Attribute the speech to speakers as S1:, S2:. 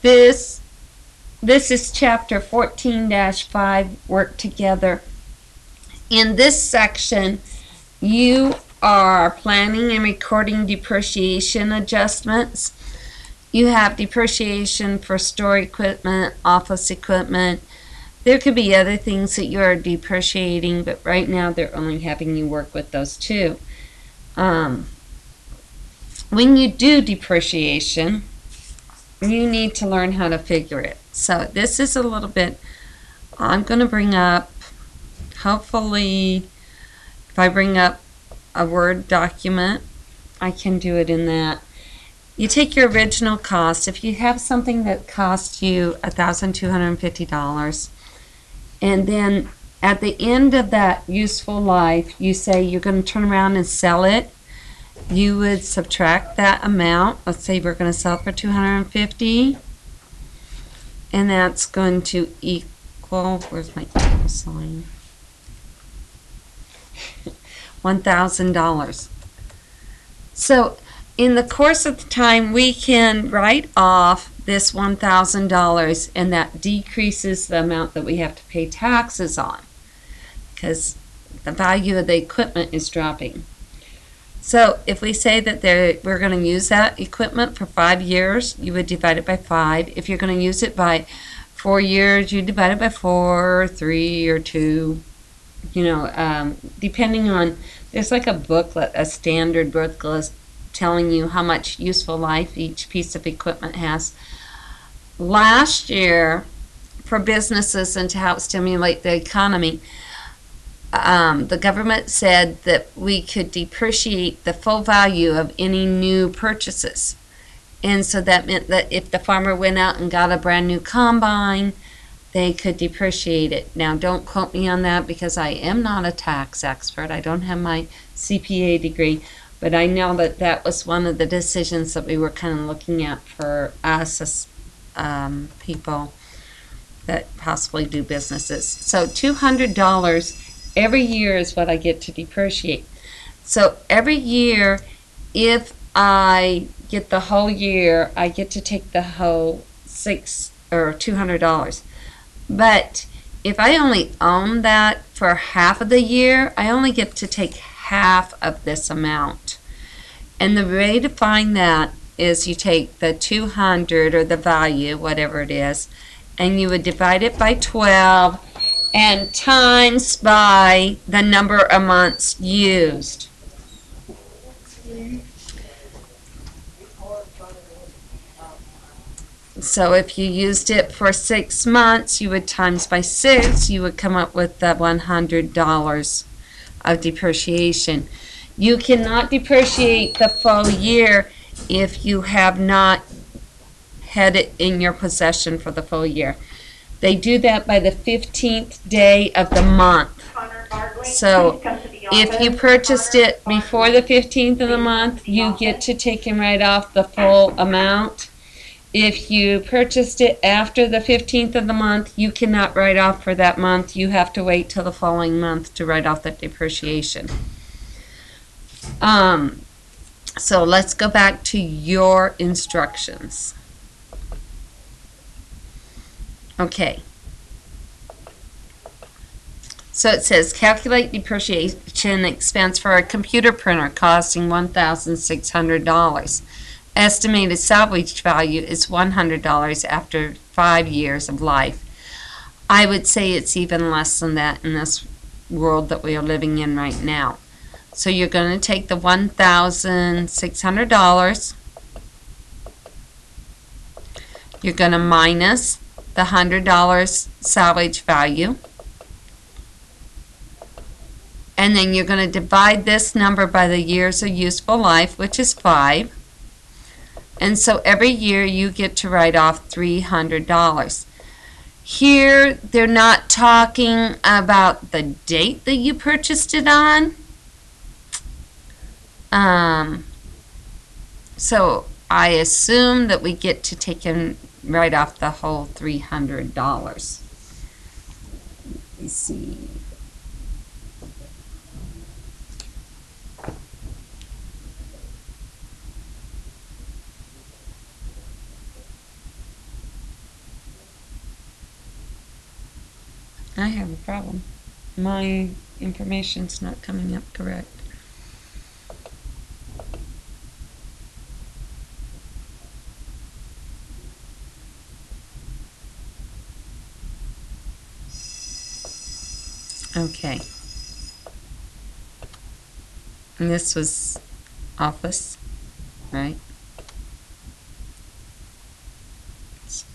S1: This is chapter 14-5, Work Together. In this section, you are planning and recording depreciation adjustments. You have depreciation for store equipment, office equipment. There could be other things that you are depreciating, but right now they're only having you work with those two. When you do depreciation, you need to learn how to figure it. So this is a little bit, I'm going to bring up, hopefully, if I bring up a Word document, I can do it in that. You take your original cost. If you have something that costs you $1,250, and then at the end of that useful life, you say you're going to turn around and sell it, you would subtract that amount. Let's say we're going to sell it for $250, and that's going to equal, where's my equal sign? $1,000. So in the course of the time, we can write off this $1,000, and that decreases the amount that we have to pay taxes on because the value of the equipment is dropping. So if we say that we're going to use that equipment for 5 years, you would divide it by 5. If you're going to use it by 4 years, you divide it by 4, 3, or 2. You know, depending on, there's like a booklet, a standard booklet telling you how much useful life each piece of equipment has. Last year, for businesses and to help stimulate the economy, the government said that we could depreciate the full value of any new purchases. And so that meant that if the farmer went out and got a brand new combine, they could depreciate it. Now, don't quote me on that because I am not a tax expert. I don't have my CPA degree, but I know that that was one of the decisions that we were kind of looking at for us as people that possibly do businesses. So $200 every year is what I get to depreciate. So every year, if I get the whole year, I get to take the whole $200. But if I only own that for half of the year, I only get to take half of this amount. And the way to find that is you take the 200 or the value, whatever it is, and you would divide it by 12 and times by the number of months used. So if you used it for 6 months, you would times by 6, you would come up with the $100 of depreciation. You cannot depreciate the full year if you have not had it in your possession for the full year. They do that by the 15th day of the month. So if you purchased it before the 15th of the month, you get to take and write off the full amount. If you purchased it after the 15th of the month, you cannot write off for that month. You have to wait till the following month to write off that depreciation. So let's go back to your instructions. Okay. So it says calculate depreciation expense for a computer printer costing $1,600. Estimated salvage value is $100 after 5 years of life. I would say it's even less than that in this world that we are living in right now. So you're going to take the $1,600. You're going to minus the $100 salvage value. And then you're going to divide this number by the years of useful life, which is 5. And so every year you get to write off $300. Here, they're not talking about the date that you purchased it on. So I assume that we get to take and write off the whole $300. Let me see. I have a problem. My information's not coming up correct. Okay. And this was office, right? So